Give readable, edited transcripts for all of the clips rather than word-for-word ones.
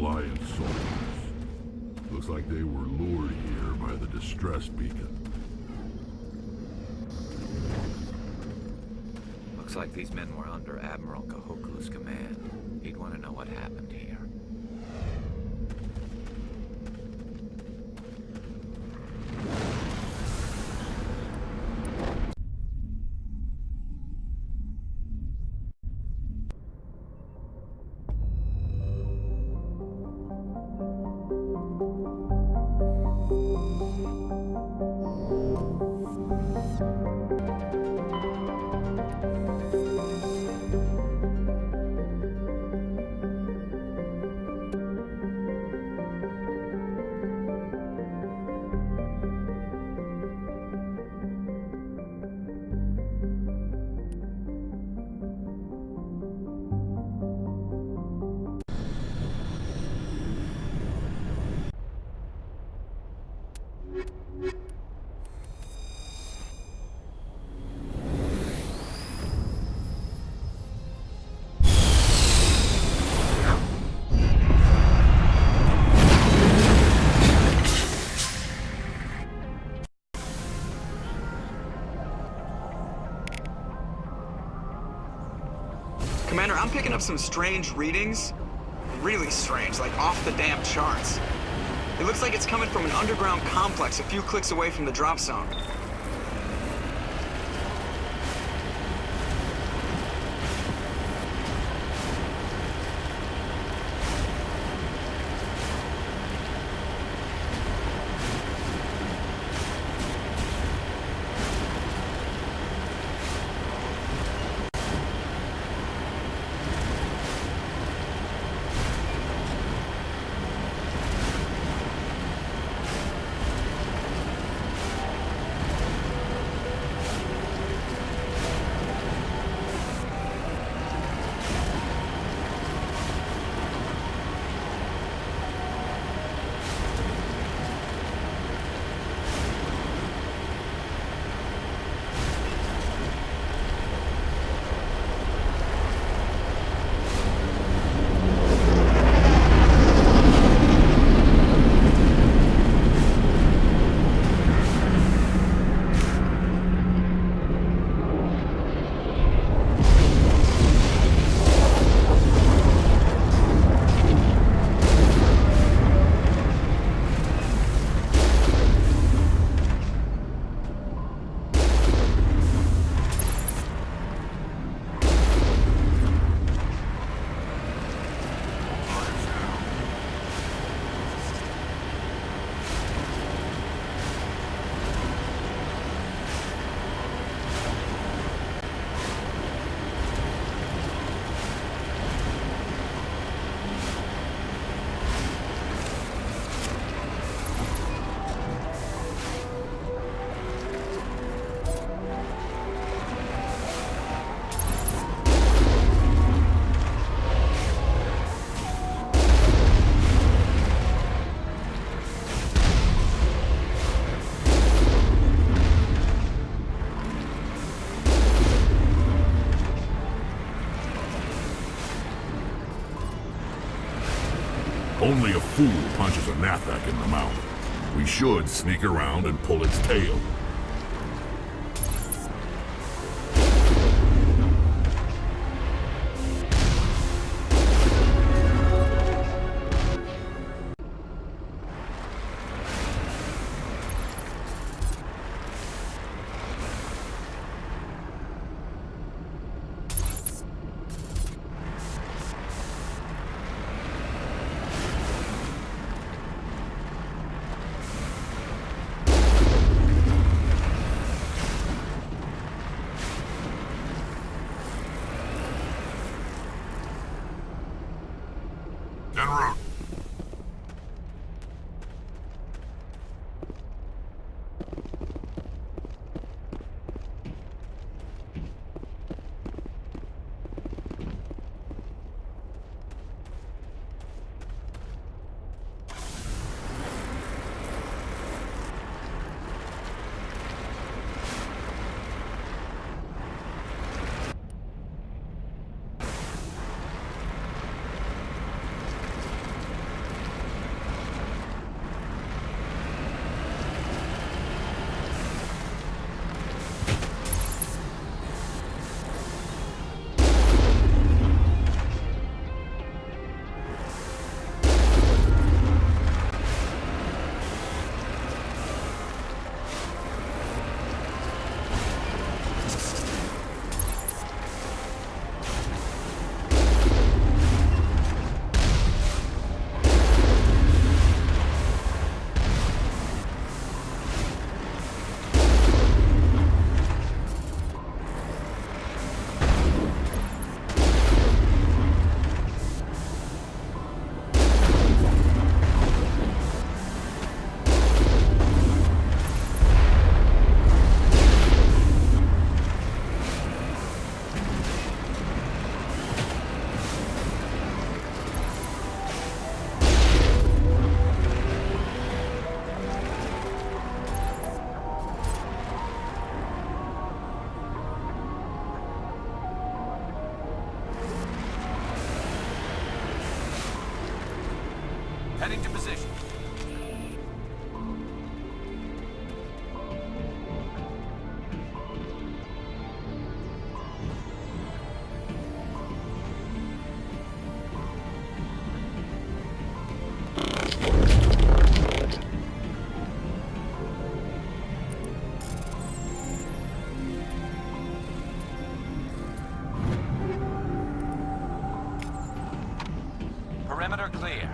Alliance soldiers. Looks like they were lured here by the distress beacon. Looks like these men were under Admiral Kahoku's command. He'd want to know what happened here. Commander, I'm picking up some strange readings. Really strange, like off the damn charts. It looks like it's coming from an underground complex a few clicks away from the drop zone. Only a fool punches a Nathak in the mouth. We should sneak around and pull its tail. En route. Heading to position. Perimeter clear.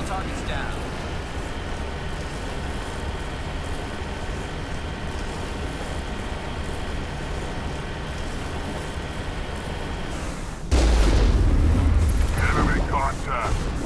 target's down. Enemy contact.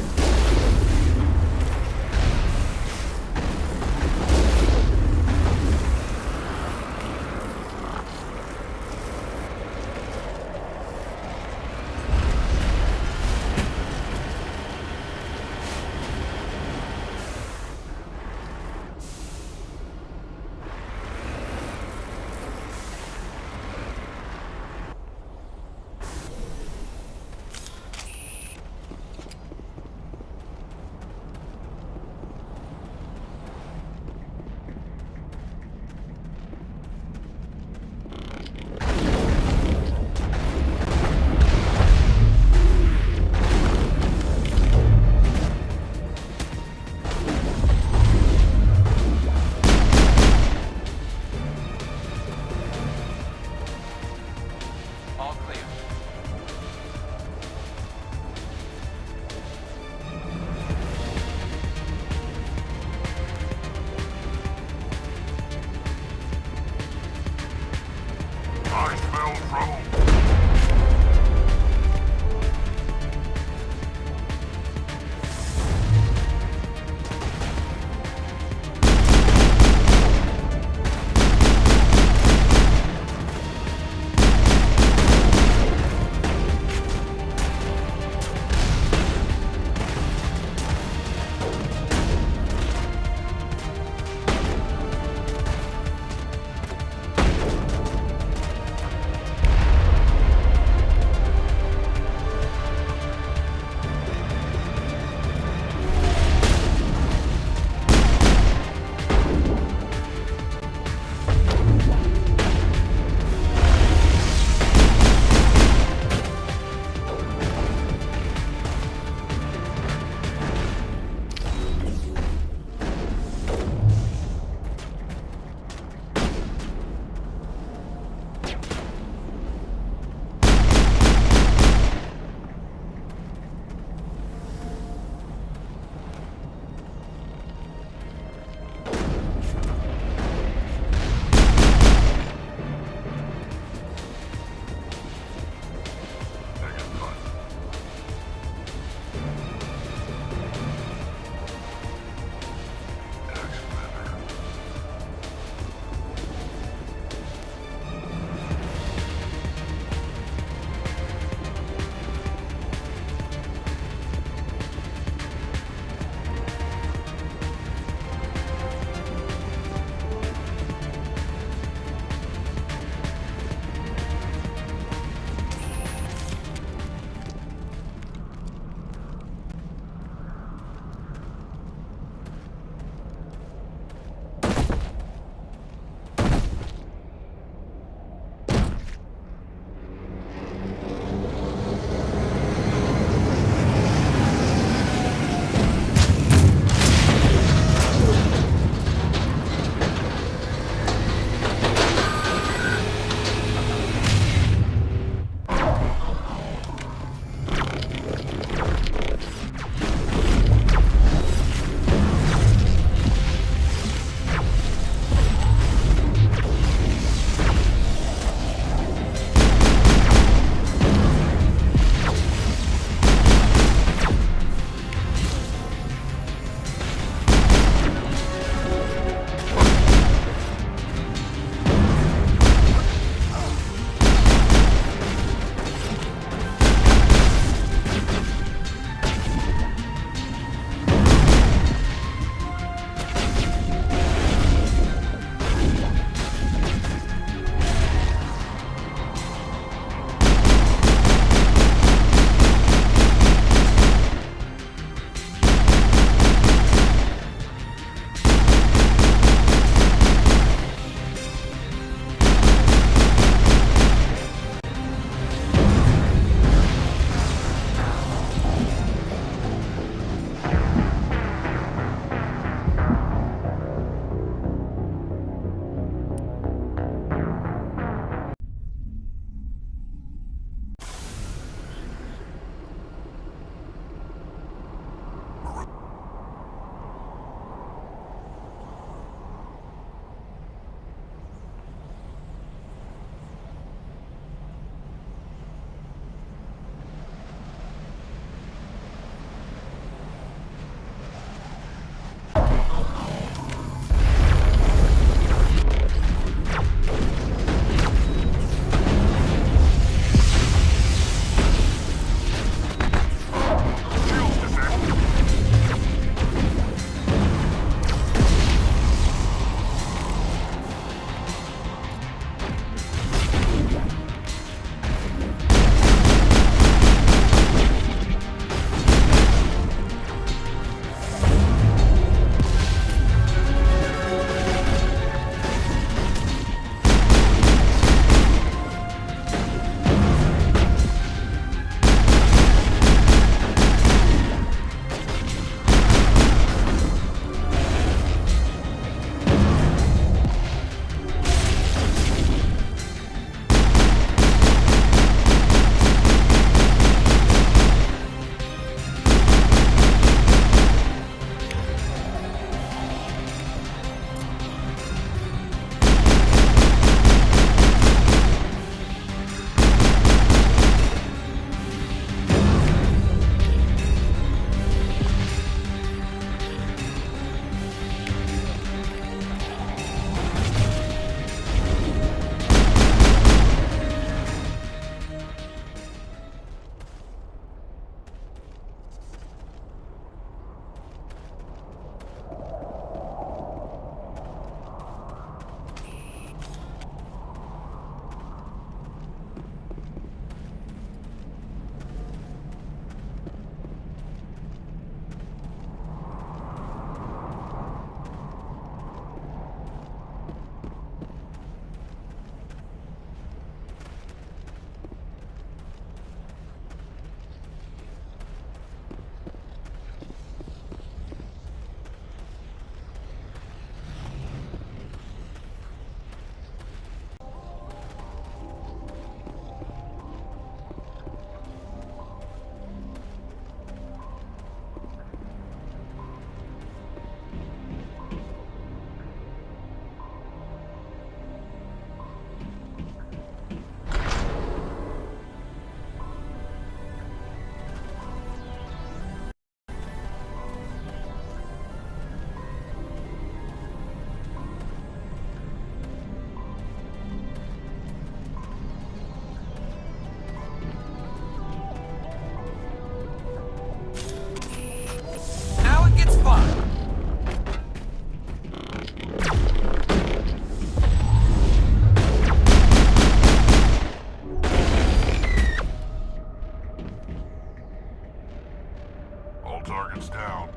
All targets down.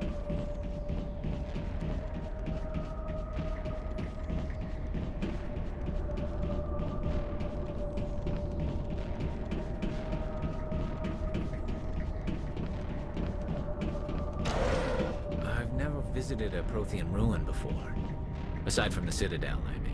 I've never visited a Prothean ruin before. Aside from the Citadel, I mean.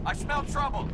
I smell trouble!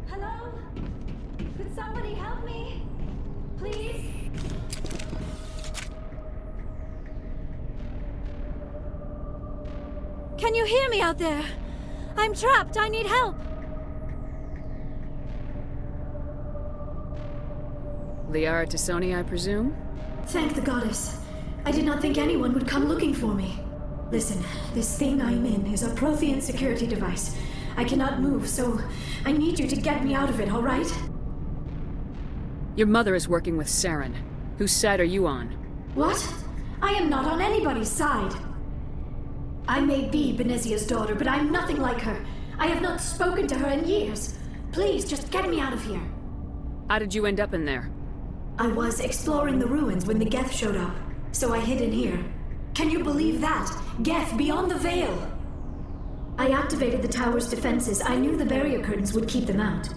Hello? Could somebody help me? Please? Can you hear me out there? I'm trapped. I need help. Liara to Sony, I presume? Thank the goddess. I did not think anyone would come looking for me. Listen, this thing I'm in is a Prothean security device. I cannot move, so I need you to get me out of it, all right? Your mother is working with Saren. Whose side are you on? What? I am not on anybody's side. I may be Benezia's daughter, but I'm nothing like her. I have not spoken to her in years. Please, just get me out of here. How did you end up in there? I was exploring the ruins when the Geth showed up, so I hid in here. Can you believe that? Geth beyond the veil! I activated the tower's defenses. I knew the barrier curtains would keep them out.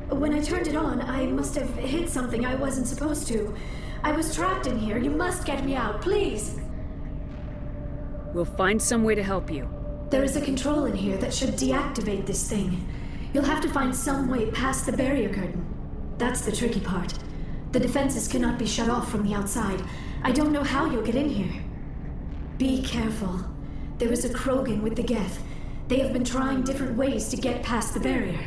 When I turned it on, I must have hit something I wasn't supposed to. I was trapped in here. You must get me out, please! We'll find some way to help you. There is a control in here that should deactivate this thing. You'll have to find some way past the barrier curtain. That's the tricky part. The defenses cannot be shut off from the outside. I don't know how you'll get in here. Be careful. There is a Krogan with the Geth. They have been trying different ways to get past the barrier.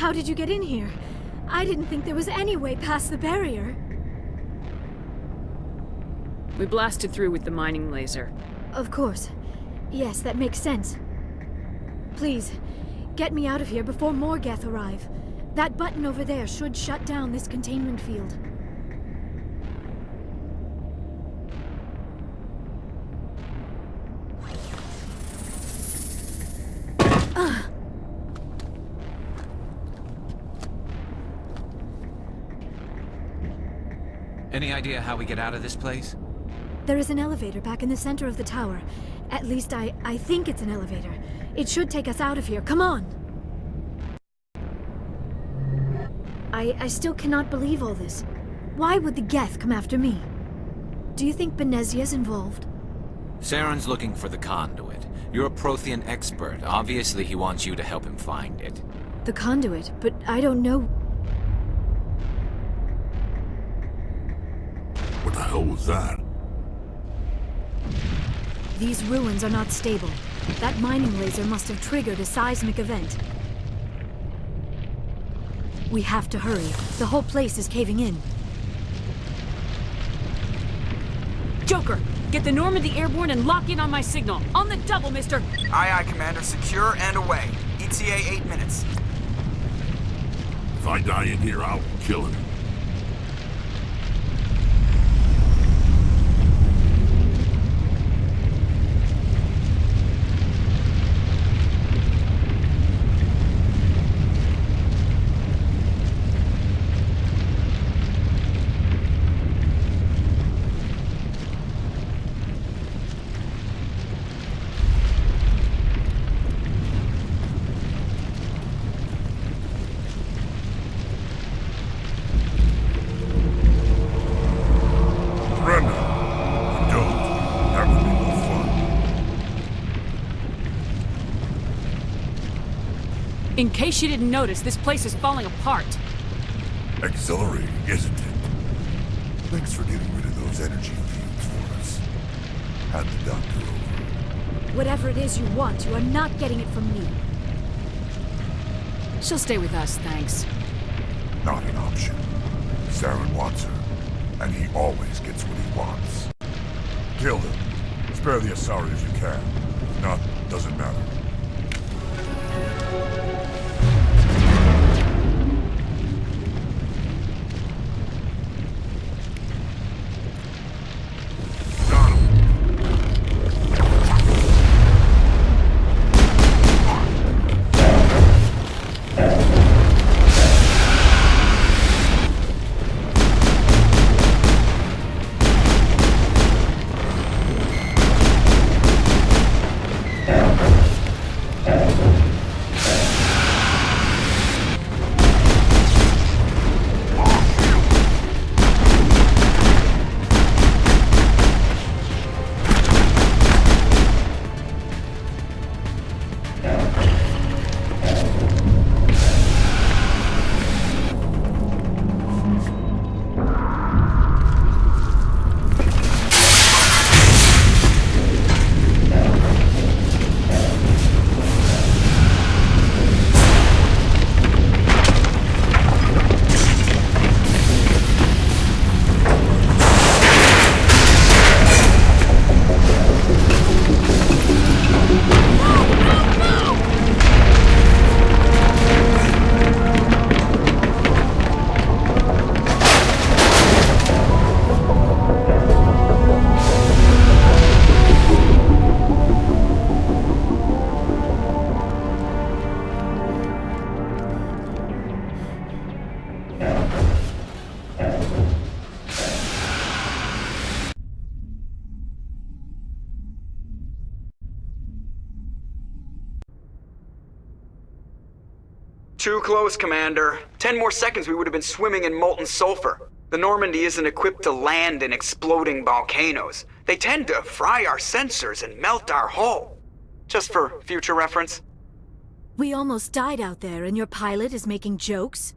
How did you get in here? I didn't think there was any way past the barrier. We blasted through with the mining laser. Of course. Yes, that makes sense. Please, get me out of here before more Geth arrive. That button over there should shut down this containment field. Any idea how we get out of this place? There is an elevator back in the center of the tower. At least I think it's an elevator. It should take us out of here. Come on! I still cannot believe all this. Why would the Geth come after me? Do you think Benezia's involved? Saren's looking for the conduit. You're a Prothean expert. Obviously, he wants you to help him find it. The conduit, but I don't know. What the hell was that? These ruins are not stable. That mining laser must have triggered a seismic event. We have to hurry. The whole place is caving in. Joker, get the Normandy airborne and lock in on my signal. On the double, mister! Aye, aye, Commander. Secure and away. ETA 8 minutes. If I die in here, I'll kill him. In case you didn't notice, this place is falling apart. Exhilarating, isn't it? Thanks for getting rid of those energy fields for us. Hand the doctor over. Whatever it is you want, you are not getting it from me. She'll stay with us, thanks. Not an option. Saren wants her, and he always gets what he wants. Kill him. Spare the Asari if you can. If not, doesn't matter. Too close, Commander. 10 more seconds we would have been swimming in molten sulfur. The Normandy isn't equipped to land in exploding volcanoes. They tend to fry our sensors and melt our hull. Just for future reference. We almost died out there, and your pilot is making jokes?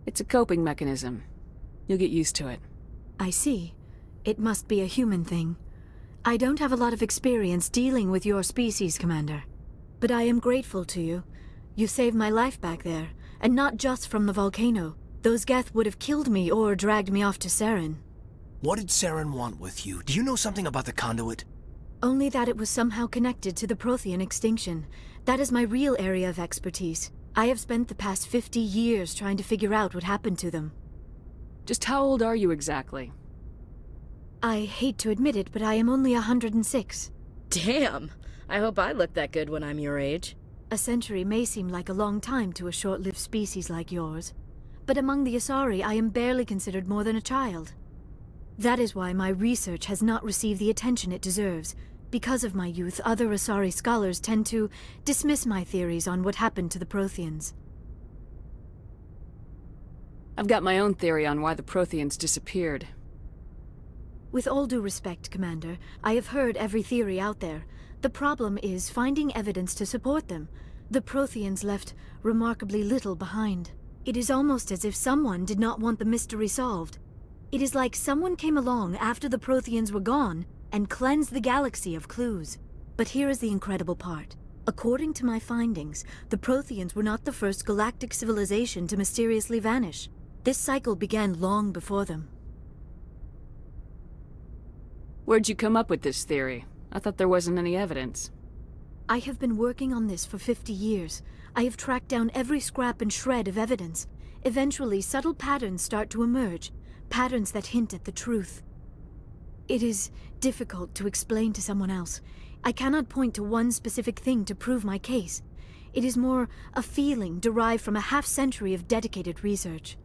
It's a coping mechanism. You'll get used to it. I see. It must be a human thing. I don't have a lot of experience dealing with your species, Commander. But I am grateful to you. You saved my life back there, and not just from the volcano. Those Geth would have killed me or dragged me off to Saren. What did Saren want with you? Do you know something about the conduit? Only that it was somehow connected to the Prothean extinction. That is my real area of expertise. I have spent the past 50 years trying to figure out what happened to them. Just how old are you exactly? I hate to admit it, but I am only 106. Damn! I hope I look that good when I'm your age. A century may seem like a long time to a short-lived species like yours, but among the Asari I am barely considered more than a child. That is why my research has not received the attention it deserves. Because of my youth, other Asari scholars tend to dismiss my theories on what happened to the Protheans. I've got my own theory on why the Protheans disappeared. With all due respect, Commander, I have heard every theory out there. The problem is finding evidence to support them. The Protheans left remarkably little behind. It is almost as if someone did not want the mystery solved. It is like someone came along after the Protheans were gone and cleansed the galaxy of clues. But here is the incredible part. According to my findings, the Protheans were not the first galactic civilization to mysteriously vanish. This cycle began long before them. Where'd you come up with this theory? I thought there wasn't any evidence. I have been working on this for 50 years. I have tracked down every scrap and shred of evidence. Eventually, subtle patterns start to emerge, patterns that hint at the truth. It is difficult to explain to someone else. I cannot point to one specific thing to prove my case. It is more a feeling derived from a half-century of dedicated research.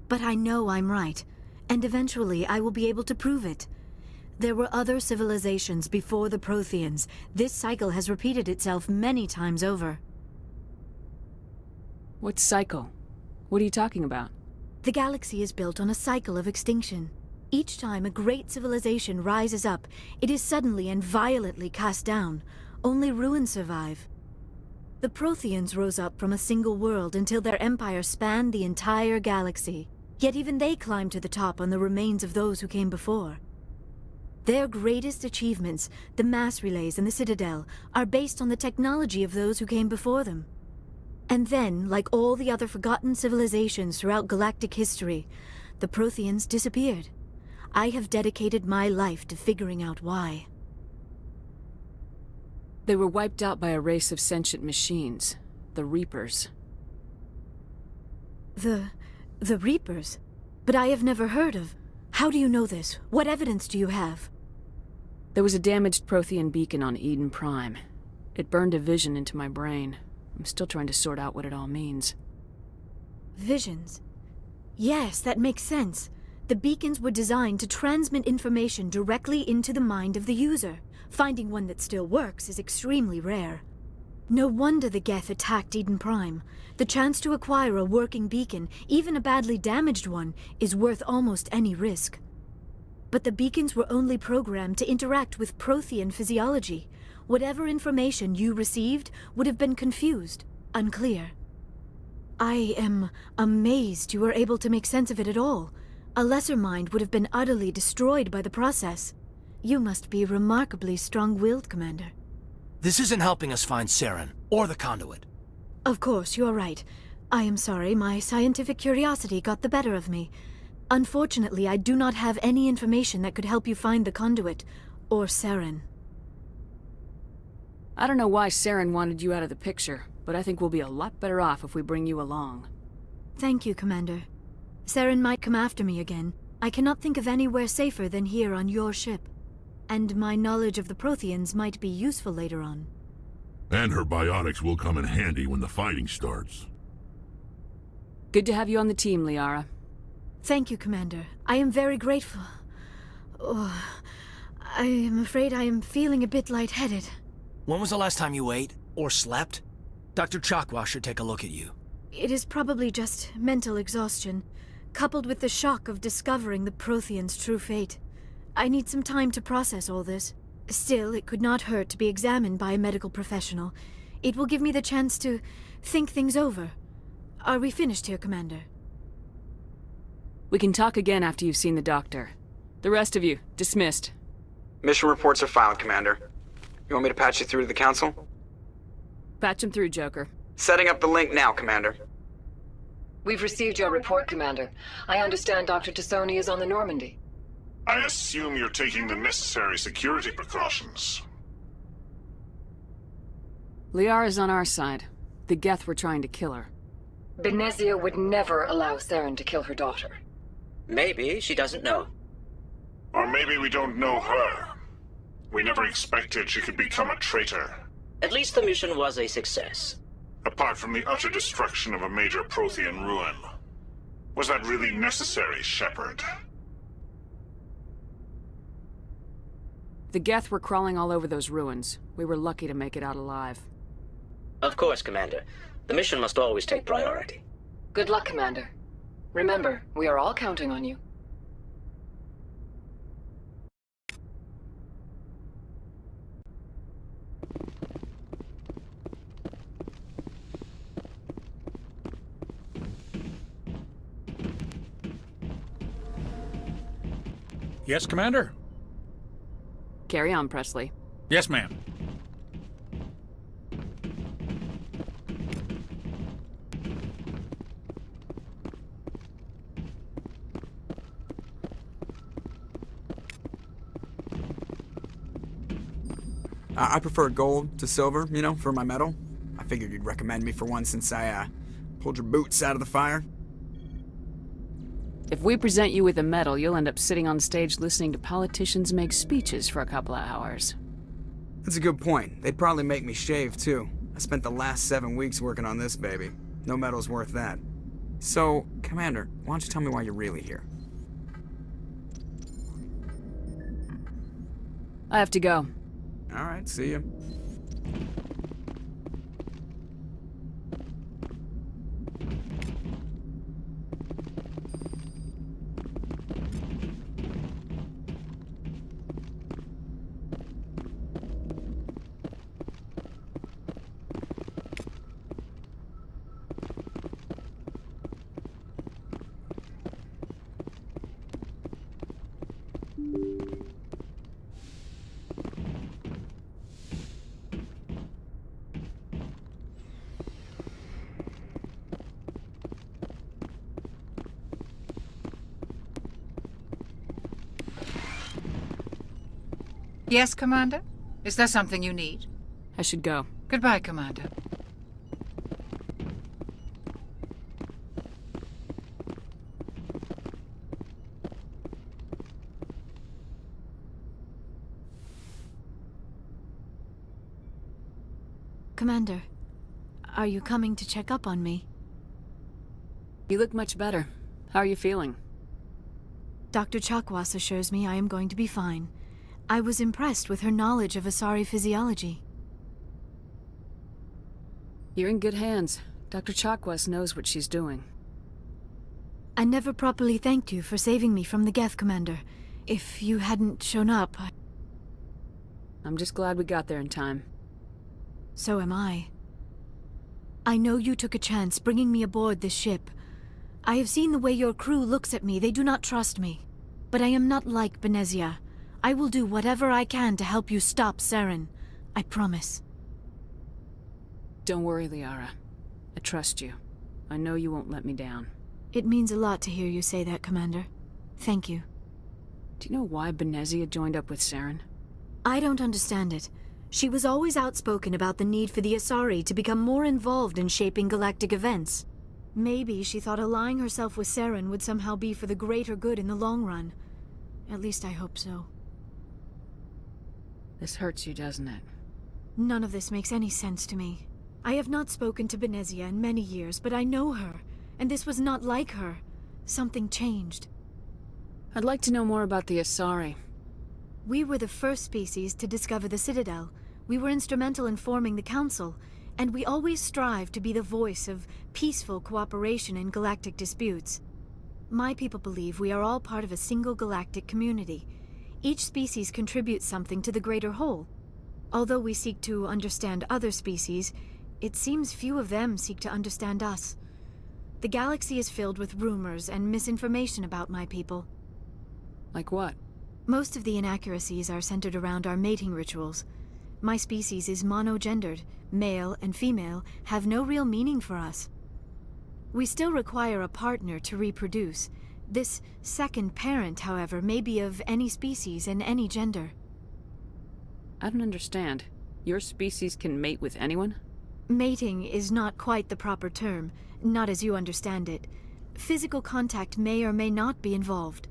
But I know I'm right, and eventually I will be able to prove it. There were other civilizations before the Protheans. This cycle has repeated itself many times over. What cycle? What are you talking about? The galaxy is built on a cycle of extinction. Each time a great civilization rises up, it is suddenly and violently cast down. Only ruins survive. The Protheans rose up from a single world until their empire spanned the entire galaxy. Yet even they climbed to the top on the remains of those who came before. Their greatest achievements, the mass relays and the Citadel, are based on the technology of those who came before them. And then, like all the other forgotten civilizations throughout galactic history, the Protheans disappeared. I have dedicated my life to figuring out why. They were wiped out by a race of sentient machines, the Reapers. The Reapers? But I have never heard of. How do you know this? What evidence do you have? There was a damaged Prothean beacon on Eden Prime. It burned a vision into my brain. I'm still trying to sort out what it all means. Visions? Yes, that makes sense. The beacons were designed to transmit information directly into the mind of the user. Finding one that still works is extremely rare. No wonder the Geth attacked Eden Prime. The chance to acquire a working beacon, even a badly damaged one, is worth almost any risk. But the beacons were only programmed to interact with Prothean physiology. Whatever information you received would have been confused, unclear. I am amazed you were able to make sense of it at all. A lesser mind would have been utterly destroyed by the process. You must be remarkably strong-willed, Commander. This isn't helping us find Saren, or the conduit. Of course, you are right. I am sorry, my scientific curiosity got the better of me. Unfortunately, I do not have any information that could help you find the conduit, or Saren. I don't know why Saren wanted you out of the picture, but I think we'll be a lot better off if we bring you along. Thank you, Commander. Saren might come after me again. I cannot think of anywhere safer than here on your ship. And my knowledge of the Protheans might be useful later on. And her biotics will come in handy when the fighting starts. Good to have you on the team, Liara. Thank you, Commander. I am very grateful. Oh, I am afraid I am feeling a bit lightheaded. When was the last time you ate, or slept? Dr. Chakwa should take a look at you. It is probably just mental exhaustion, coupled with the shock of discovering the Protheans' true fate. I need some time to process all this. Still, it could not hurt to be examined by a medical professional. It will give me the chance to think things over. Are we finished here, Commander? We can talk again after you've seen the doctor. The rest of you, dismissed. Mission reports are filed, Commander. You want me to patch you through to the Council? Patch him through, Joker. Setting up the link now, Commander. We've received your report, Commander. I understand Dr. Tassoni is on the Normandy. I assume you're taking the necessary security precautions. Liara's on our side. The Geth were trying to kill her. Benezia would never allow Saren to kill her daughter. Maybe she doesn't know. Or maybe we don't know her. We never expected she could become a traitor. At least the mission was a success. Apart from the utter destruction of a major Prothean ruin. Was that really necessary, Shepard? The Geth were crawling all over those ruins. We were lucky to make it out alive. Of course, Commander. The mission must always take priority. Good luck, Commander. Remember, we are all counting on you. Yes, Commander? Carry on, Presley. Yes, ma'am. I prefer gold to silver, you know, for my medal. I figured you'd recommend me for one since I, pulled your boots out of the fire. If we present you with a medal, you'll end up sitting on stage listening to politicians make speeches for a couple of hours. That's a good point. They'd probably make me shave, too. I spent the last 7 weeks working on this baby. No medal's worth that. So, Commander, why don't you tell me why you're really here? I have to go. Alright, see ya. Yes, Commander? Is there something you need? I should go. Goodbye, Commander. Commander, are you coming to check up on me? You look much better. How are you feeling? Dr. Chakwas assures me I am going to be fine. I was impressed with her knowledge of Asari physiology. You're in good hands. Dr. Chakwas knows what she's doing. I never properly thanked you for saving me from the Geth, Commander. If you hadn't shown up, I'm just glad we got there in time. So am I. I know you took a chance bringing me aboard this ship. I have seen the way your crew looks at me. They do not trust me. But I am not like Benezia. I will do whatever I can to help you stop Saren. I promise. Don't worry, Liara. I trust you. I know you won't let me down. It means a lot to hear you say that, Commander. Thank you. Do you know why Benezia joined up with Saren? I don't understand it. She was always outspoken about the need for the Asari to become more involved in shaping galactic events. Maybe she thought allying herself with Saren would somehow be for the greater good in the long run. At least I hope so. This hurts you, doesn't it? None of this makes any sense to me. I have not spoken to Benezia in many years, but I know her, and this was not like her. Something changed. I'd like to know more about the Asari. We were the first species to discover the Citadel. We were instrumental in forming the Council, and we always strive to be the voice of peaceful cooperation in galactic disputes. My people believe we are all part of a single galactic community. Each species contributes something to the greater whole. Although we seek to understand other species, it seems few of them seek to understand us. The galaxy is filled with rumors and misinformation about my people. Like what? Most of the inaccuracies are centered around our mating rituals. My species is monogendered. Male and female have no real meaning for us. We still require a partner to reproduce. This second parent, however, may be of any species and any gender. I don't understand. Your species can mate with anyone? Mating is not quite the proper term, not as you understand it. Physical contact may or may not be involved,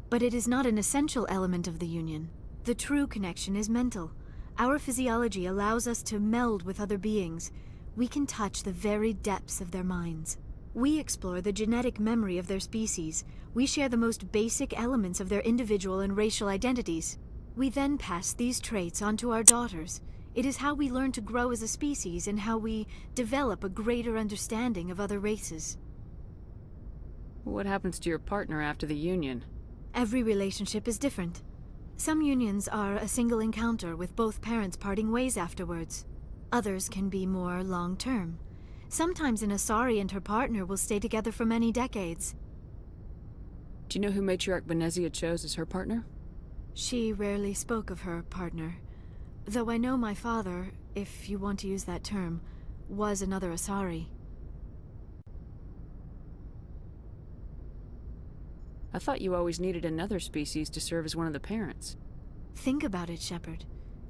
but it is not an essential element of the union. The true connection is mental. Our physiology allows us to meld with other beings. We can touch the very depths of their minds. We explore the genetic memory of their species. We share the most basic elements of their individual and racial identities. We then pass these traits on to our daughters. It is how we learn to grow as a species and how we develop a greater understanding of other races. What happens to your partner after the union? Every relationship is different. Some unions are a single encounter with both parents parting ways afterwards. Others can be more long-term. Sometimes an Asari and her partner will stay together for many decades. Do you know who Matriarch Benezia chose as her partner? She rarely spoke of her partner. Though I know my father, if you want to use that term, was another Asari. I thought you always needed another species to serve as one of the parents. Think about it, Shepard.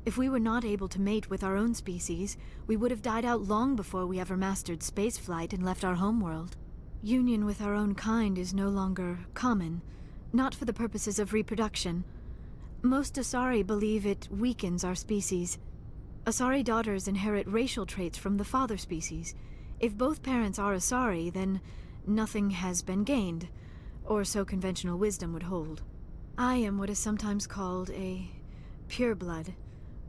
If we were not able to mate with our own species, we would have died out long before we ever mastered spaceflight and left our homeworld. Union with our own kind is no longer common, not for the purposes of reproduction. Most Asari believe it weakens our species. Asari daughters inherit racial traits from the father species. If both parents are Asari, then nothing has been gained, or so conventional wisdom would hold. I am what is sometimes called a pureblood.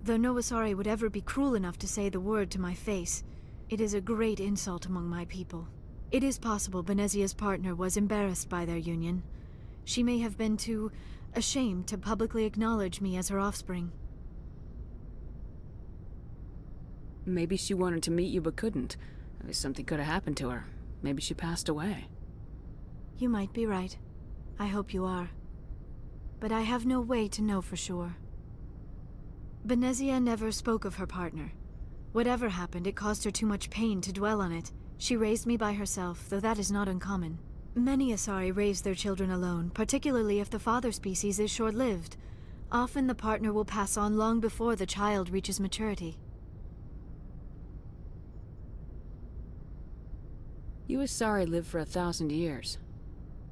Though no Asari would ever be cruel enough to say the word to my face, it is a great insult among my people. It is possible Benezia's partner was embarrassed by their union. She may have been too ashamed to publicly acknowledge me as her offspring. Maybe she wanted to meet you but couldn't. Something could have happened to her. Maybe she passed away. You might be right. I hope you are. But I have no way to know for sure. Benezia never spoke of her partner. Whatever happened, it caused her too much pain to dwell on it. She raised me by herself, though that is not uncommon. Many Asari raise their children alone, particularly if the father species is short-lived. Often the partner will pass on long before the child reaches maturity. You Asari live for 1,000 years.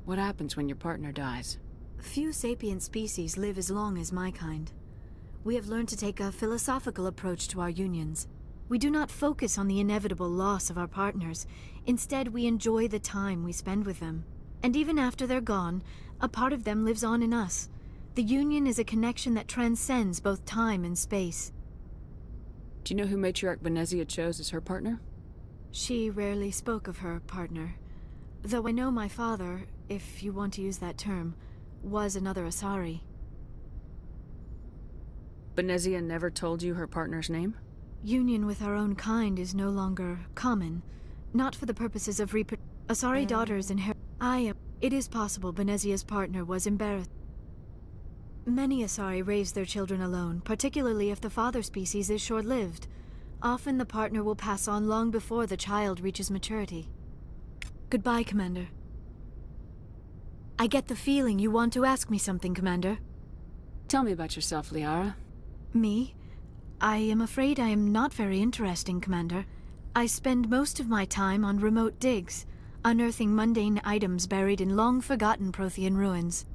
What happens when your partner dies? Few sapient species live as long as my kind. We have learned to take a philosophical approach to our unions. We do not focus on the inevitable loss of our partners. Instead, we enjoy the time we spend with them. And even after they're gone, a part of them lives on in us. The union is a connection that transcends both time and space. Do you know who Matriarch Benezia chose as her partner? She rarely spoke of her partner. Though I know my father, if you want to use that term, was another Asari. Benezia never told you her partner's name? Union with our own kind is no longer common, not for the purposes of Asari daughters inherit. It is possible Benezia's partner was embarrassed. Many Asari raise their children alone, particularly if the father species is short-lived. Often the partner will pass on long before the child reaches maturity. Goodbye, Commander. I get the feeling you want to ask me something, Commander. Tell me about yourself, Liara. Me? I am afraid I am not very interesting, Commander. I spend most of my time on remote digs, unearthing mundane items buried in long-forgotten Prothean ruins.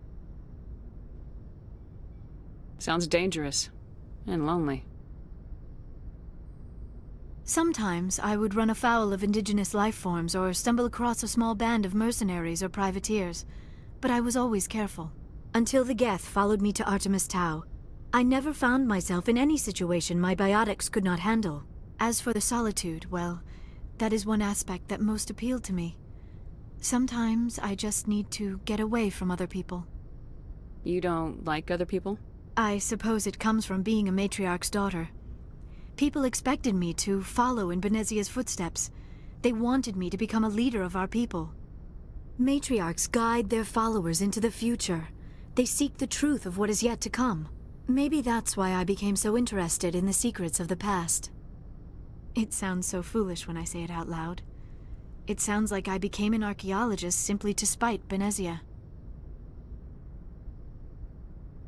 Sounds dangerous. And lonely. Sometimes I would run afoul of indigenous life forms or stumble across a small band of mercenaries or privateers, but I was always careful. Until the Geth followed me to Artemis Tau, I never found myself in any situation my biotics could not handle. As for the solitude, well, that is one aspect that most appealed to me. Sometimes I just need to get away from other people. You don't like other people? I suppose it comes from being a matriarch's daughter. People expected me to follow in Benezia's footsteps. They wanted me to become a leader of our people. Matriarchs guide their followers into the future. They seek the truth of what is yet to come. Maybe that's why I became so interested in the secrets of the past. It sounds so foolish when I say it out loud. It sounds like I became an archaeologist simply to spite Benezia.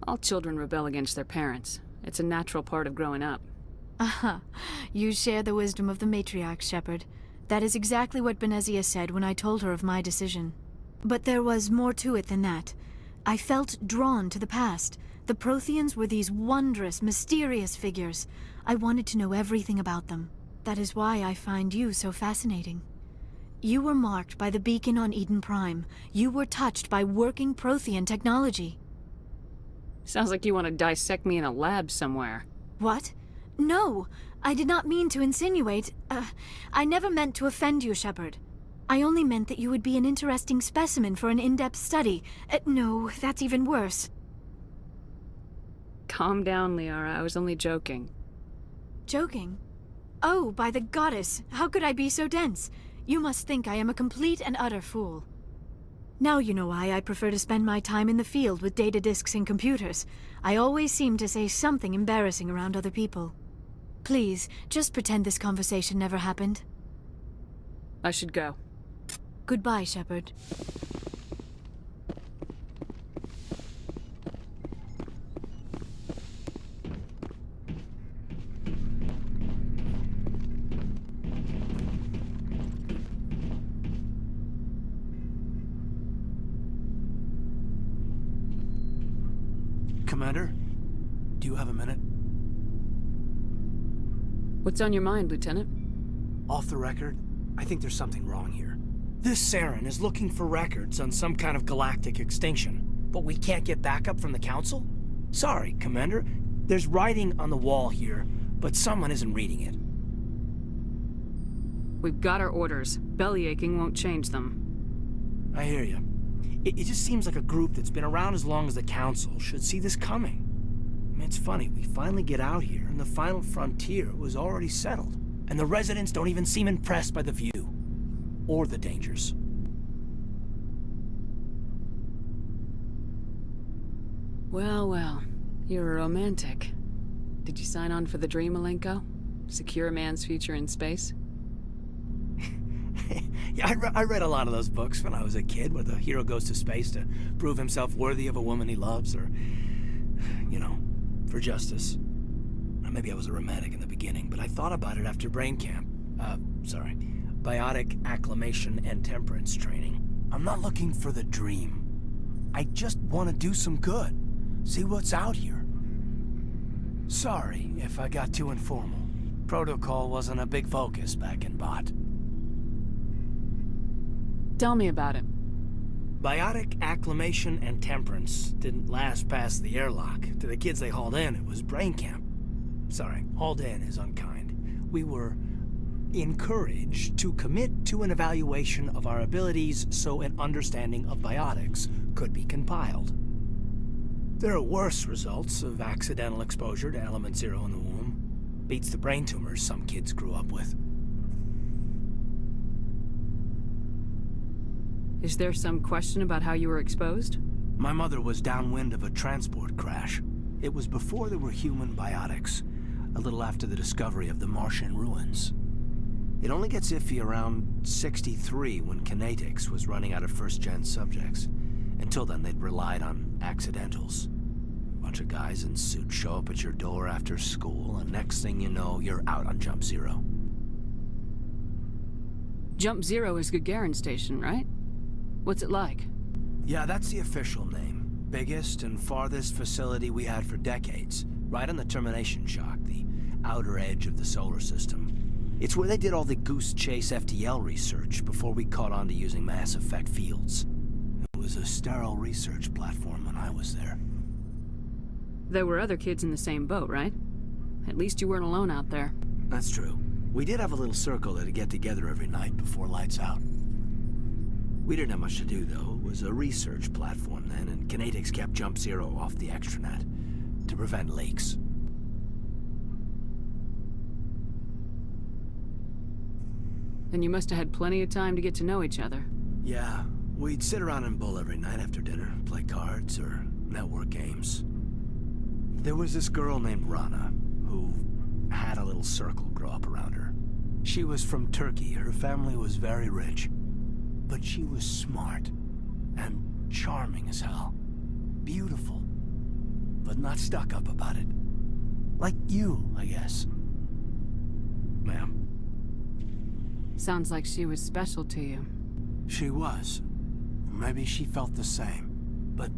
All children rebel against their parents. It's a natural part of growing up. Aha, you share the wisdom of the matriarch, Shepard. That is exactly what Benezia said when I told her of my decision. But there was more to it than that. I felt drawn to the past. The Protheans were these wondrous, mysterious figures. I wanted to know everything about them. That is why I find you so fascinating. You were marked by the beacon on Eden Prime. You were touched by working Prothean technology. Sounds like you want to dissect me in a lab somewhere. What? No! I did not mean to insinuate. I never meant to offend you, Shepard. I only meant that you would be an interesting specimen for an in-depth study. No, that's even worse. Calm down, Liara. I was only joking. Joking? Oh, by the goddess, how could I be so dense? You must think I am a complete and utter fool. Now you know why I prefer to spend my time in the field with data disks and computers. I always seem to say something embarrassing around other people. Please, just pretend this conversation never happened. I should go. Goodbye, Shepard. Commander, do you have a minute? What's on your mind, Lieutenant? Off the record, I think there's something wrong here. This Saren is looking for records on some kind of galactic extinction, but we can't get backup from the Council? Sorry, Commander. There's writing on the wall here, but someone isn't reading it. We've got our orders. Bellyaching won't change them. I hear you. It just seems like a group that's been around as long as the Council should see this coming. I mean, it's funny, we finally get out here, and the final frontier was already settled. And the residents don't even seem impressed by the view. Or the dangers. Well, well. You're a romantic. Did you sign on for the dream, Malenko? Secure a man's future in space? Yeah, I read a lot of those books when I was a kid, where the hero goes to space to prove himself worthy of a woman he loves, or, you know, for justice. Or maybe I was a romantic in the beginning, but I thought about it after brain camp. Biotic acclimation and temperance training. I'm not looking for the dream. I just want to do some good. See what's out here. Sorry if I got too informal. Protocol wasn't a big focus back in Bot. Tell me about it. Biotic acclimation and temperance didn't last past the airlock. To the kids they hauled in, it was brain camp. Sorry, hauled in is unkind. We were encouraged to commit to an evaluation of our abilities so an understanding of biotics could be compiled. There are worse results of accidental exposure to element 0 in the womb. Beats the brain tumors some kids grew up with. Is there some question about how you were exposed? My mother was downwind of a transport crash. It was before there were human biotics, a little after the discovery of the Martian ruins. It only gets iffy around 63 when kinetics was running out of first-gen subjects. Until then, they'd relied on accidentals. Bunch of guys in suits show up at your door after school, and next thing you know, you're out on Jump Zero. Jump Zero is Gagarin Station, right? What's it like? Yeah, that's the official name. Biggest and farthest facility we had for decades. Right on the termination shock, the outer edge of the solar system. It's where they did all the Goose Chase FTL research before we caught on to using mass effect fields. It was a sterile research platform when I was there. There were other kids in the same boat, right? At least you weren't alone out there. That's true. We did have a little circle that'd get together every night before lights out. We didn't have much to do, though. It was a research platform then, and kinetics kept Jump Zero off the extranet to prevent leaks. Then you must have had plenty of time to get to know each other. Yeah, we'd sit around and bull every night after dinner, play cards or network games. There was this girl named Rana, who had a little circle grow up around her. She was from Turkey. Her family was very rich. But she was smart and charming as hell. Beautiful, but not stuck up about it. Like you, I guess. Ma'am. Sounds like she was special to you. She was. Maybe she felt the same. But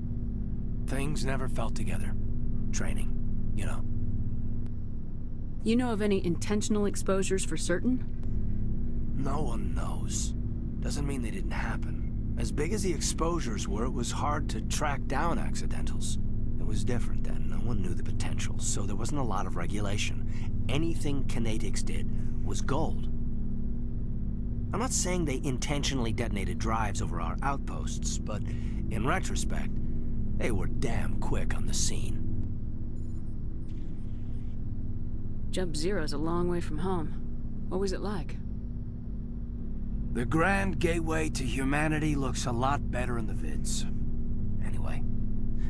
things never felt together. Training, you know. You know of any intentional exposures for certain? No one knows. Doesn't mean they didn't happen. As big as the exposures were, it was hard to track down accidentals. It was different then. No one knew the potential, so there wasn't a lot of regulation. Anything Kinetics did was gold. I'm not saying they intentionally detonated drives over our outposts, but in retrospect, they were damn quick on the scene. Jump Zero's a long way from home. What was it like? The grand gateway to humanity looks a lot better in the vids. Anyway,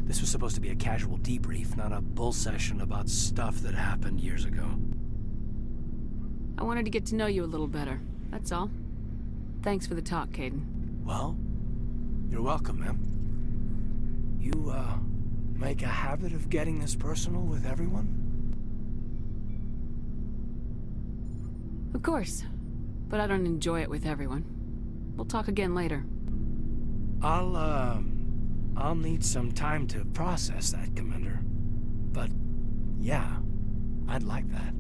this was supposed to be a casual debrief, not a bull session about stuff that happened years ago. I wanted to get to know you a little better, that's all. Thanks for the talk, Caden. Well, you're welcome, ma'am. You, make a habit of getting this personal with everyone? Of course, but I don't enjoy it with everyone. We'll talk again later. I'll need some time to process that, Commander. But, yeah, I'd like that.